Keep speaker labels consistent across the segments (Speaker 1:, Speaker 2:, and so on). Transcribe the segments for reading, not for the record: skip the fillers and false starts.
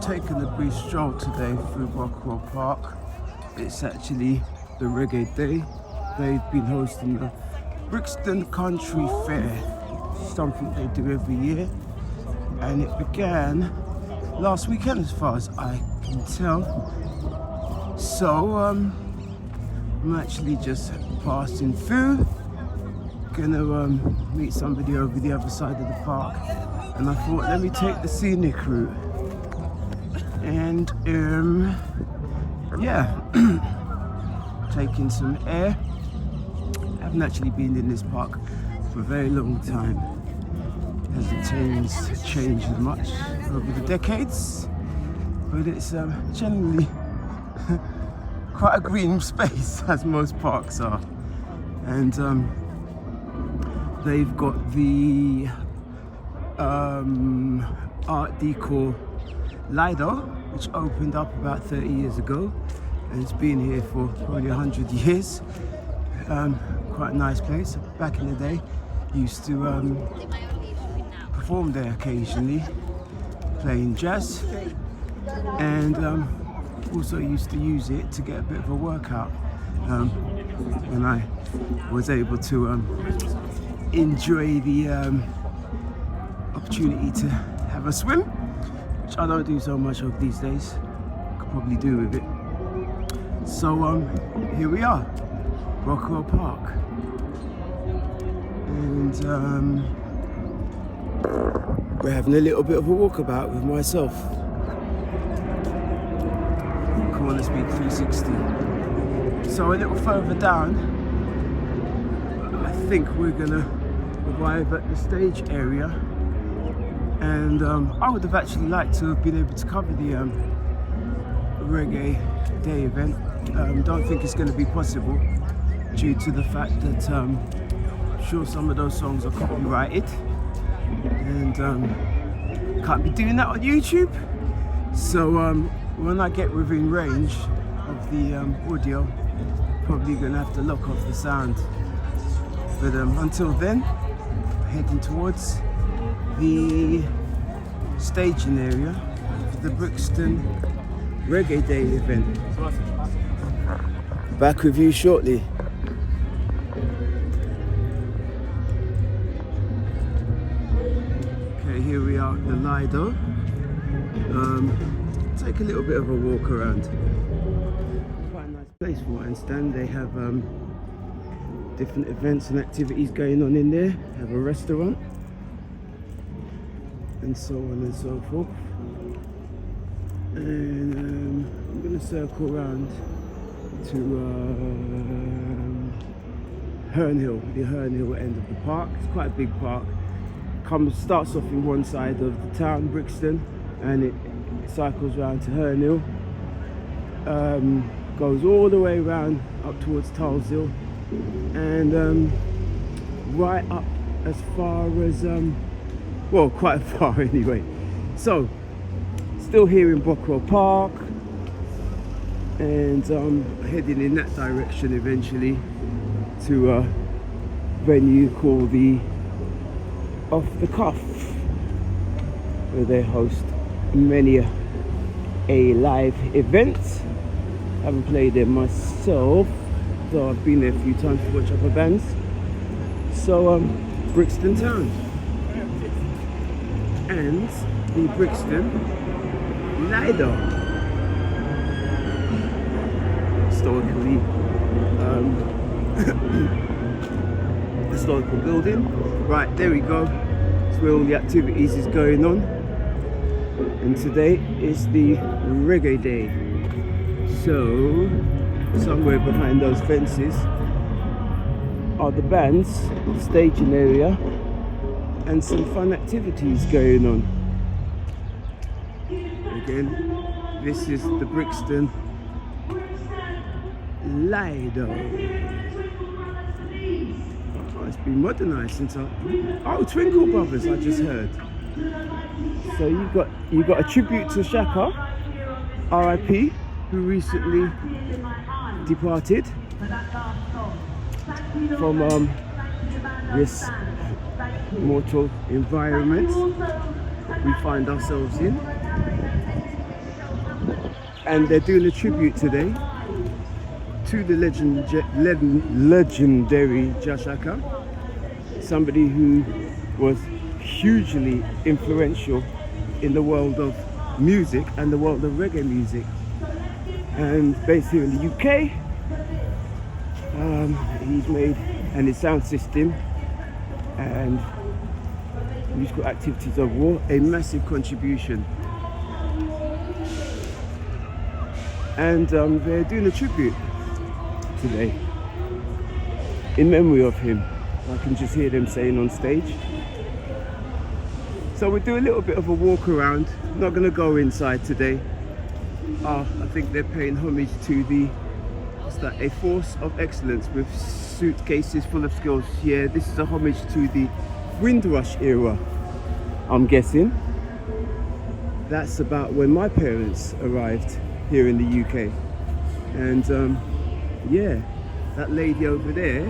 Speaker 1: taking a brief stroll today through Brockwell Park. It's actually the Reggae Day. They've been hosting the Brixton Country Fair, something they do every year, and it began last weekend as far as I can tell. So I'm actually just passing through, gonna meet somebody over the other side of the park, and I thought, let me take the scenic route. And yeah, taking some air. I haven't actually been in this park for a very long time. Hasn't changed much over the decades, but it's generally quite a green space, as most parks are. And they've got the Art Deco Lido, which opened up about 30 years ago, and it's been here for probably 100 years. Quite a nice place. Back in the day, used to perform there occasionally, playing jazz, and also used to use it to get a bit of a workout when I was able to enjoy the opportunity to have a swim, which I don't do so much of these days. Could probably do with it. So here we are, Brockwell Park, and we're having a little bit of a walkabout with myself. CornerSpeak 360. So a little further down, I think we're gonna arrive at the stage area, and I would have actually liked to have been able to cover the Reggae Day event. Don't think it's going to be possible due to the fact that I'm sure some of those songs are copyrighted, and can't be doing that on YouTube. So when I get within range of the audio, probably going to have to lock off the sound. But until then, heading towards the staging area for the Brixton Reggae Day event. Back with you shortly. Okay, here we are at the Lido. Take a little bit of a walk around. Quite a nice place from what I understand. They have different events and activities going on in there. Have a restaurant and so on and so forth. And I'm going to circle around to Herne Hill, the Herne Hill end of the park. It's quite a big park. Starts off in one side of the town, Brixton, and it cycles round to Herne Hill. Goes all the way around up towards Tulshill, and right up as far as well, quite far anyway. So still here in Brockwell Park, and heading in that direction eventually to a venue called the Off the Cuff, where they host many a live event. Haven't played there myself, though I've been there a few times to watch other bands. So Brixton Town and the Brixton Lido, historical building. Right, there we go. That's where all the activities is going on. And today is the Reggae Day. So somewhere behind those fences are the bands, the staging area, and some fun activities going on. Again, this is the Brixton Lido. Oh, it's been modernised since Twinkle Brothers, I just heard. So you got a tribute to Shaka, R.I.P., who recently departed from this mortal environment we find ourselves in. and they're doing a tribute today to the legendary Jah Shaka, somebody who was hugely influential in the world of music and the world of reggae music, and based here in the UK. He's made, and his sound system and musical activities of war, a massive contribution. And they're doing a tribute today in memory of him. I can just hear them saying on stage. So we'll do a little bit of a walk around. Not going to go inside today. I think they're paying homage to a force of excellence with suitcases full of skills. Yeah, this is a homage to the Windrush era, I'm guessing. That's about when my parents arrived here in the UK. And yeah, that lady over there,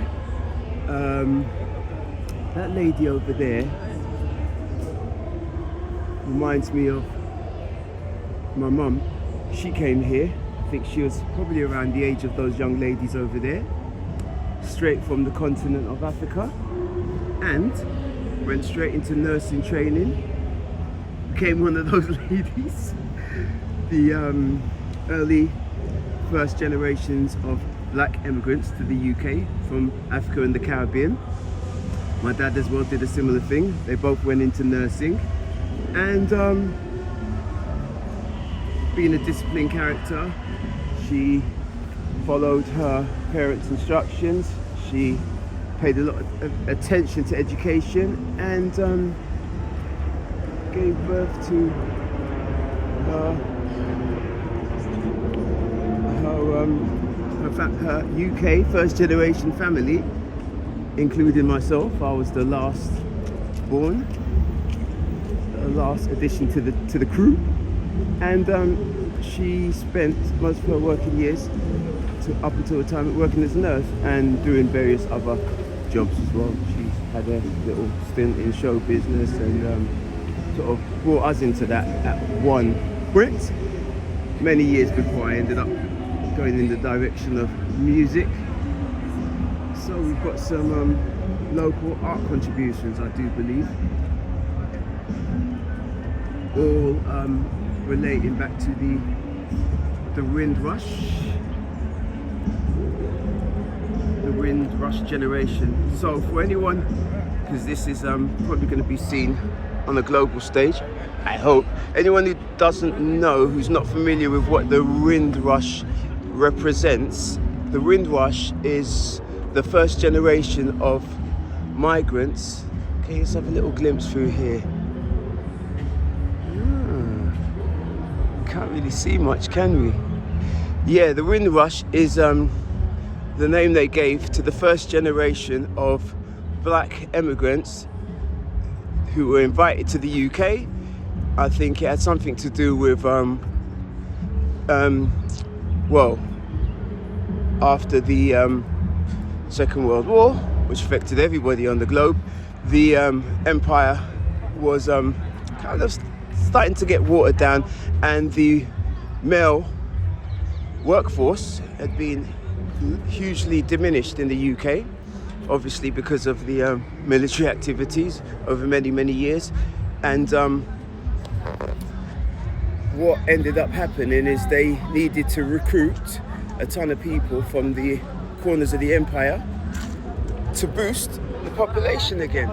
Speaker 1: reminds me of my mum. She came here, I think she was probably around the age of those young ladies over there, straight from the continent of Africa, and went straight into nursing training, became one of those ladies, the early first generations of black immigrants to the UK from Africa and the Caribbean. My dad as well did a similar thing. They both went into nursing, and being a disciplined character, she followed her parents' instructions. She paid a lot of attention to education, and gave birth to her UK first generation family, including myself. I was the last born, the last addition to the crew, and she spent most of her working years up until retirement working as a nurse and doing various other jobs as well. She had a little stint in show business and sort of brought us into that at one point, many years before I ended up going in the direction of music. So we've got some local art contributions, I do believe, all relating back to the Windrush generation. So for anyone, because this is probably going to be seen on a global stage, I hope, anyone who doesn't know, who's not familiar with what the Windrush represents, the Windrush is the first generation of migrants. Okay, let's have a little glimpse through here. Can't really see much, can we? Yeah, the Windrush is the name they gave to the first generation of black immigrants who were invited to the UK. I think it had something to do with well, after the Second World War, which affected everybody on the globe, the empire was kind of starting to get watered down, and the male workforce had been hugely diminished in the UK, obviously because of the military activities over many years. And what ended up happening is they needed to recruit a ton of people from the corners of the empire to boost the population again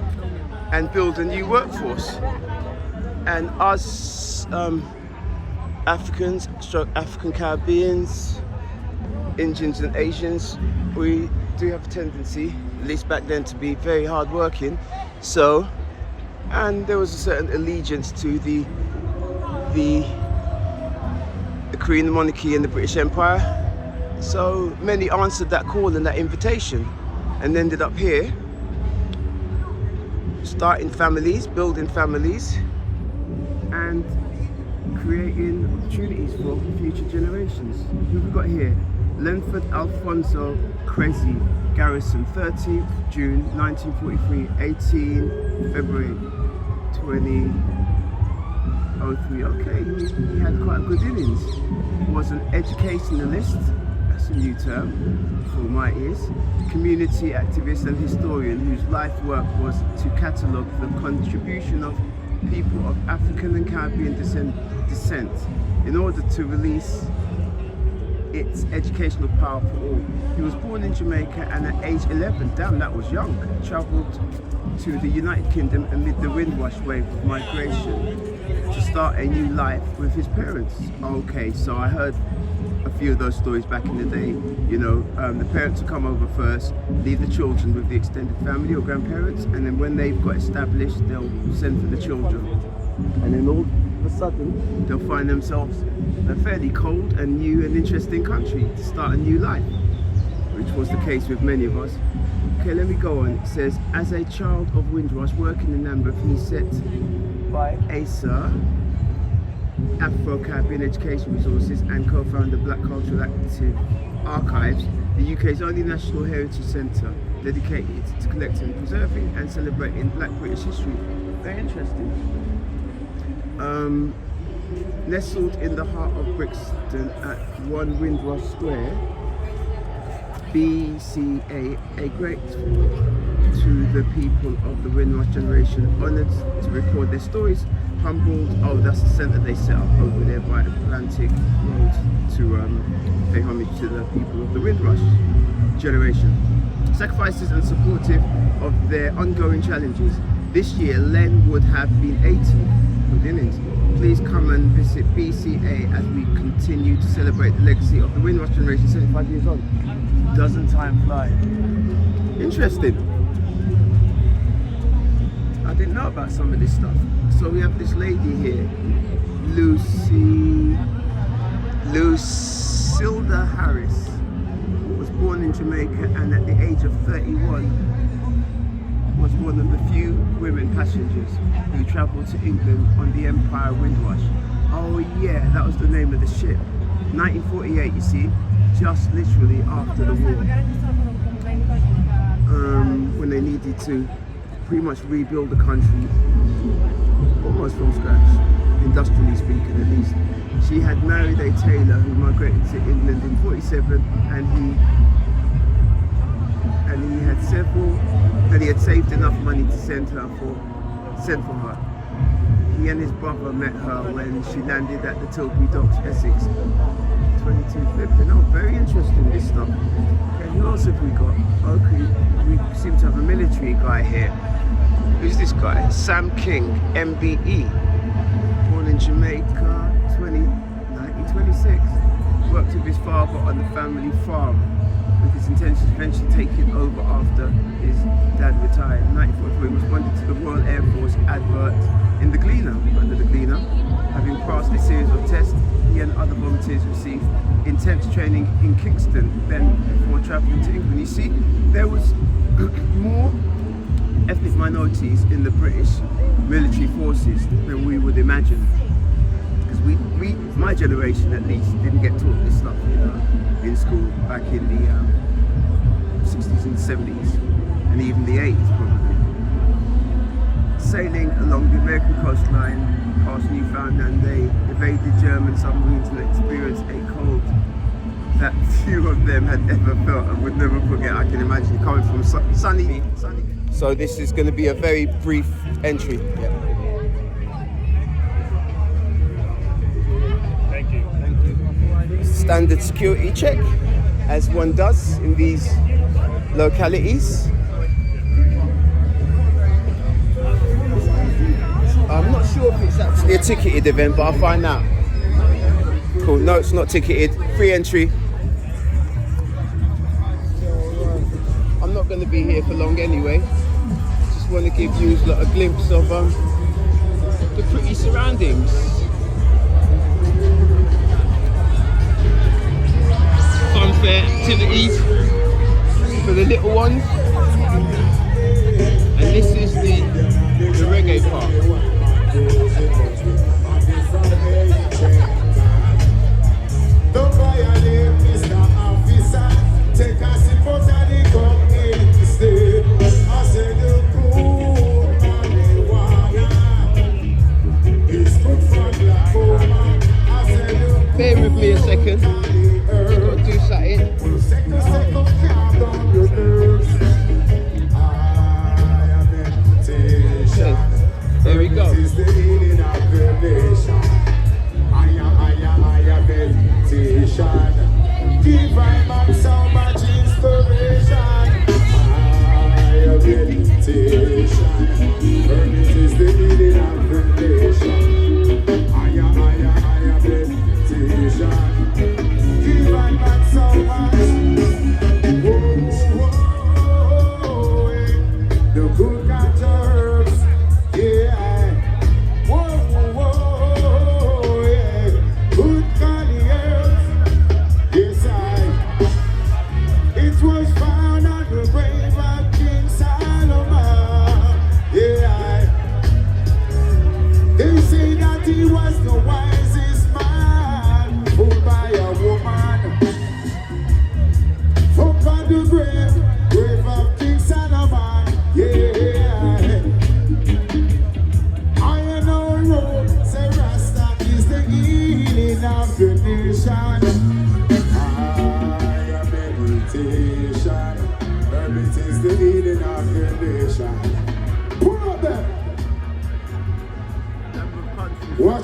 Speaker 1: and build a new workforce. And us Africans, African Caribbeans, Indians and Asians, we do have a tendency, at least back then, to be very hard working. So, and there was a certain allegiance to the Queen, the monarchy and the British Empire. So many answered that call and that invitation and ended up here, starting families, building families, and creating opportunities for future generations. Who have we got here? Lenford Alfonso Cressy Garrison, 13th June 1943, 18 February 2003. Okay, he had quite a good innings. was an educationalist, that's a new term for my ears, community activist and historian whose life work was to catalogue the contribution of people of African and Caribbean descent in order to release its educational power for all. He was born in Jamaica and at age 11, damn that was young, travelled to the United Kingdom amid the Windrush wave of migration to start a new life with his parents. Okay, so I heard a few of those stories back in the day. You know, the parents will come over first, leave the children with the extended family or grandparents, and then when they've got established, they'll send for the children. And then all of a sudden, they'll find themselves in a fairly cold and new and interesting country to start a new life, which was the case with many of us. Okay, let me go on. It says, as a child of Windrush working in Lambeth, he set by ASA, Afro-Caribbean Education Resources, and co-founder Black Cultural Active Archives, the UK's only national heritage centre dedicated to collecting, preserving and celebrating Black British history. Very interesting. Nestled in the heart of Brixton at 1 Windrush Square, BCA, a grateful to the people of the Windrush generation, honoured to record their stories, humbled, oh that's the centre they set up over there by Atlantic Road to pay homage to the people of the Windrush generation. Sacrifices and supportive of their ongoing challenges. This year Len would have been 80, good innings. Please come and visit BCA as we continue to celebrate the legacy of the Windrush generation 75 years on. Doesn't time fly? Interesting. I didn't know about some of this stuff. So we have this lady here, Lucilda Harris, was born in Jamaica and at the age of 31 was one of the few women passengers who travelled to England on the Empire Windrush. Oh yeah, that was the name of the ship. 1948, you see, just literally after the war. When they needed to pretty much rebuild the country, almost from scratch, industrially speaking at least. She had married a tailor who migrated to England in 47, and he had saved enough money to send for her. He and his brother met her when she landed at the Tilbury Docks, Essex, 2250. Oh, very interesting this stuff. Okay, who else have we got? Okay, we seem to have a military guy here. Who's this guy? Sam King, MBE, born in Jamaica, 1926. Worked with his father on the family farm, with his intention to eventually take it over after his dad retired. In 1943, he responded to the Royal Air Force advert in the Gleaner, under the Gleaner. Having passed a series of tests, he and other volunteers received intense training in Kingston, then before travelling to England. You see, there was more ethnic minorities in the British military forces than we would imagine. Because we, my generation at least, didn't get taught this stuff, you know, in school back in the 60s and 70s, and even the 80s probably. Sailing along the American coastline past Newfoundland, they evaded German submarines and experienced a cold that few of them had ever felt and would never forget. I can imagine coming from sunny. So this is going to be a very brief entry. Yeah.
Speaker 2: Thank you.
Speaker 1: Thank you. Standard security check, as one does in these localities. I'm not sure if it's actually a ticketed event, but I'll find out. Cool, no, it's not ticketed. Free entry. I'm not going to be here for long anyway. Just want to give you a glimpse of the pretty surroundings. Funfair activities for the little ones. And this is the Reggae Park.
Speaker 3: Don't violate, Mr. Officer. Take a sip out of the cup instead. I said the cool marijuana is good for glaucoma. I said the
Speaker 1: Bear with me a second.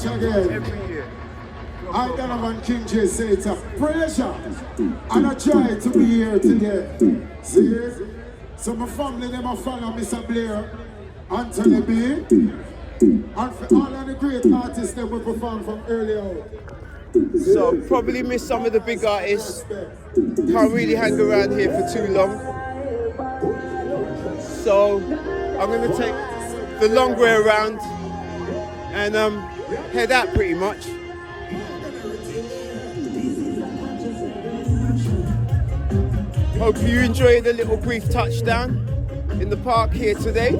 Speaker 3: much again.
Speaker 1: Every year.
Speaker 3: I Donovan King J say it's a pleasure and a joy to be here today. See? So my family, them a follow Mr. Blair, Anthony B, and for all of the great artists that we perform from early out.
Speaker 1: So probably miss some of the big artists. Can't really hang around here for too long. So I'm gonna take the long way around and head out pretty much. Hope you enjoyed a little brief touchdown in the park here today.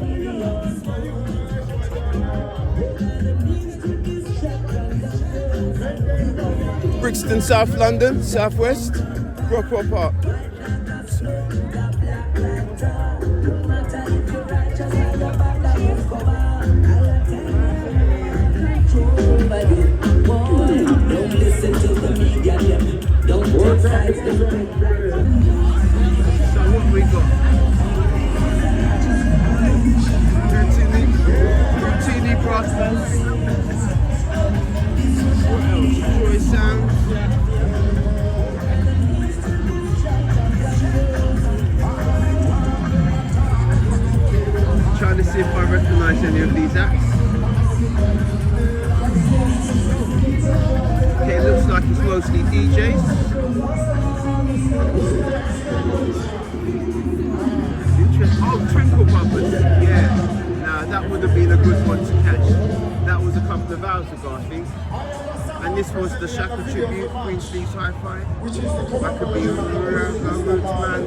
Speaker 1: Brixton, South London, Southwest, Brockwell Park.
Speaker 2: Don't listen to the media, don't take sides.
Speaker 1: So what we got? Routine brass bands. What else? Joy sounds. Trying to see if I recognise any of these acts. Okay, it looks like it's mostly DJs. Oh, Twinkle Bumpers. Yeah. Now that would have been a good one to catch. That was a couple of hours ago, I think. And this was the Shaka tribute, Green Sleeves Hi-Fi. That could be man.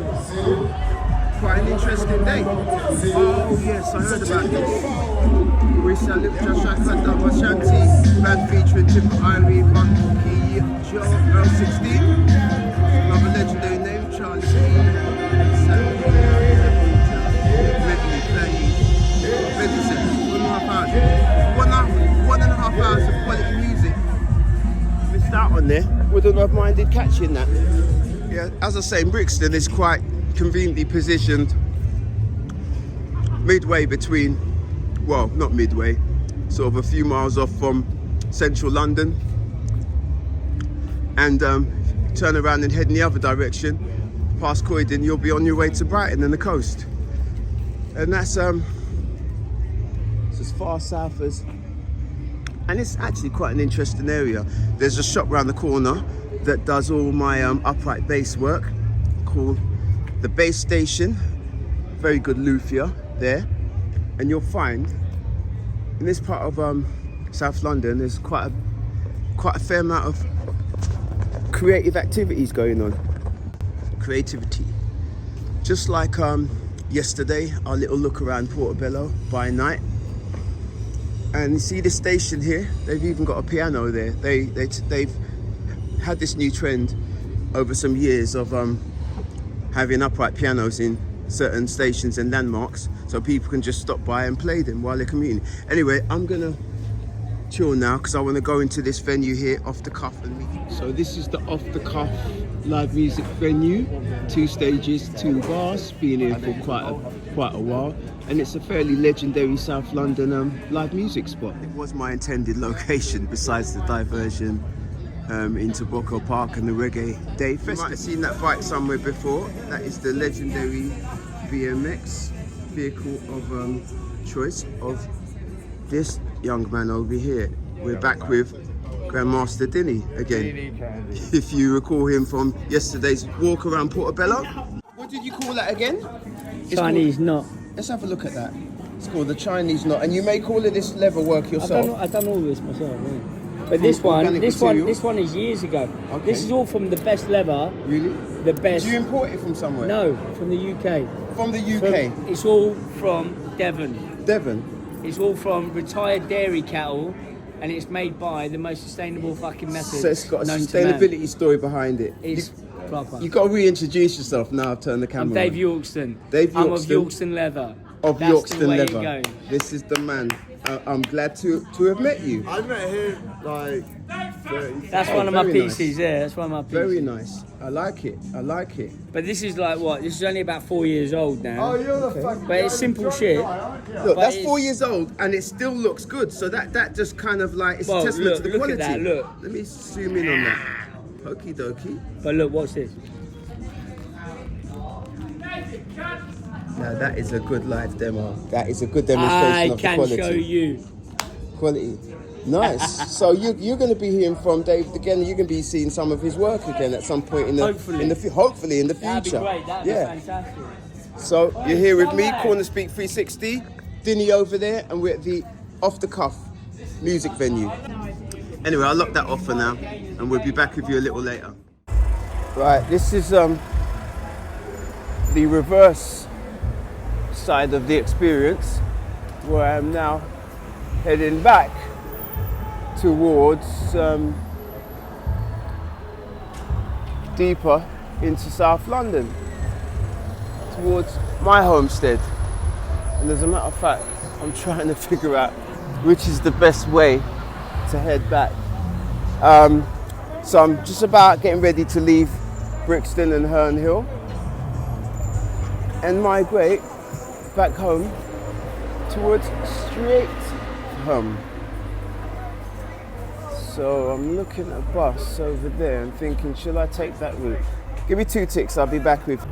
Speaker 1: Quite an interesting day. Oh yes, I heard about this. We salute Jah Shaka Double Shanty, band featuring Tim Irene, Monkey, Joe, Earl 16. Another legendary name, Charlie C. Medley playing. Medley set 1.5 hours. 1.5 hours of quality music. Missed out on there. Wouldn't have minded catching that. Yeah, as I say, Brixton is quite conveniently positioned midway between, well, not midway, sort of a few miles off from central London, and turn around and head in the other direction past Croydon, you'll be on your way to Brighton and the coast. And that's it's as far south as, and it's actually quite an interesting area. There's a shop around the corner that does all my upright bass work called the Bass Station. Very good luthier there. And you'll find in this part of South London there's quite a fair amount of creative activities going on. Creativity. Just like yesterday, our little look around Portobello by night. And you see this station here, they've even got a piano there. They've had this new trend over some years of having upright pianos in certain stations and landmarks, so people can just stop by and play them while they're commuting. Anyway, I'm gonna chill now because I want to go into this venue here off the cuff and meet. So this is the off the cuff live music venue, 2 stages, 2 bars, been here for quite a while, and it's a fairly legendary South London live music spot. It was my intended location besides the diversion into Brockwell Park and the Reggae Day Festival. You might have seen that bike somewhere before. That is the legendary BMX vehicle of choice of this young man over here. We're back with Grandmaster Dinny again. If you recall him from yesterday's walk around Portobello. What did you call that again?
Speaker 4: Chinese knot.
Speaker 1: Let's have a look at that. It's called the Chinese knot, and you make all of this leather work yourself.
Speaker 4: I've done all this myself. Yeah. But this one is years ago.
Speaker 1: Okay.
Speaker 4: This is all from the best leather.
Speaker 1: Really?
Speaker 4: The best.
Speaker 1: Do you import it from somewhere?
Speaker 4: No, from the UK.
Speaker 1: From the UK?
Speaker 4: It's all from Devon.
Speaker 1: Devon?
Speaker 4: It's all from retired dairy cattle, and it's made by the most sustainable fucking method.
Speaker 1: So it's got a
Speaker 4: known to
Speaker 1: sustainability
Speaker 4: man.
Speaker 1: story behind it.
Speaker 4: It's proper.
Speaker 1: You've got to reintroduce yourself now. I've turned the camera
Speaker 4: I'm Dave
Speaker 1: on.
Speaker 4: Yorkston.
Speaker 1: Dave
Speaker 4: I'm of
Speaker 1: Yorkston.
Speaker 4: Yorkston Leather.
Speaker 1: of
Speaker 4: That's the
Speaker 1: Yorkston
Speaker 4: way it
Speaker 1: Leather.
Speaker 4: goes.
Speaker 1: This is the man. I'm glad to have met you.
Speaker 5: I met him like.
Speaker 4: That's one of my
Speaker 1: very
Speaker 4: pieces.
Speaker 1: nice.
Speaker 4: Yeah, that's one of my pieces.
Speaker 1: Very nice. I like it. I like it.
Speaker 4: But this is like what? This is only about 4 years old now.
Speaker 5: Oh, you're the fucking.
Speaker 4: But it's simple shit.
Speaker 1: Look,
Speaker 4: But
Speaker 1: that's
Speaker 4: it's-
Speaker 1: 4 years old and it still looks good. So that just kind of like, it's
Speaker 4: Well,
Speaker 1: a testament
Speaker 4: look-
Speaker 1: to the
Speaker 4: look at
Speaker 1: quality.
Speaker 4: that, look.
Speaker 1: Let me zoom in on that. Okie dokie.
Speaker 4: But look, watch this.
Speaker 1: Now that is a good live demo. That is a good
Speaker 4: I
Speaker 1: demonstration of the
Speaker 4: can
Speaker 1: quality.
Speaker 4: show you.
Speaker 1: Quality. Nice. So you're going to be hearing from David again. You're going to be seeing some of his work again at some point in the
Speaker 4: Hopefully.
Speaker 1: hopefully in the
Speaker 4: That'd be
Speaker 1: future.
Speaker 4: great. That'd be fantastic.
Speaker 1: So you're here with me, CornerSpeak 360, Dinny over there, and we're at the off the cuff music venue. Anyway, I'll lock that off for now, and we'll be back with you a little later. Right, this is the reverse side of the experience, where I am now heading back towards deeper into South London, towards my homestead. And as a matter of fact, I'm trying to figure out which is the best way to head back. So I'm just about getting ready to leave Brixton and Herne Hill and migrate back home towards straight home. So I'm looking at a bus over there and thinking, should I take that route? Give me 2 ticks, I'll be back with you.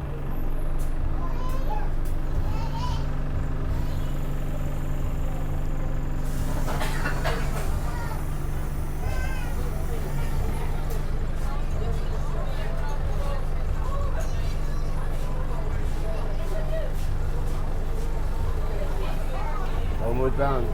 Speaker 1: Homeward bound.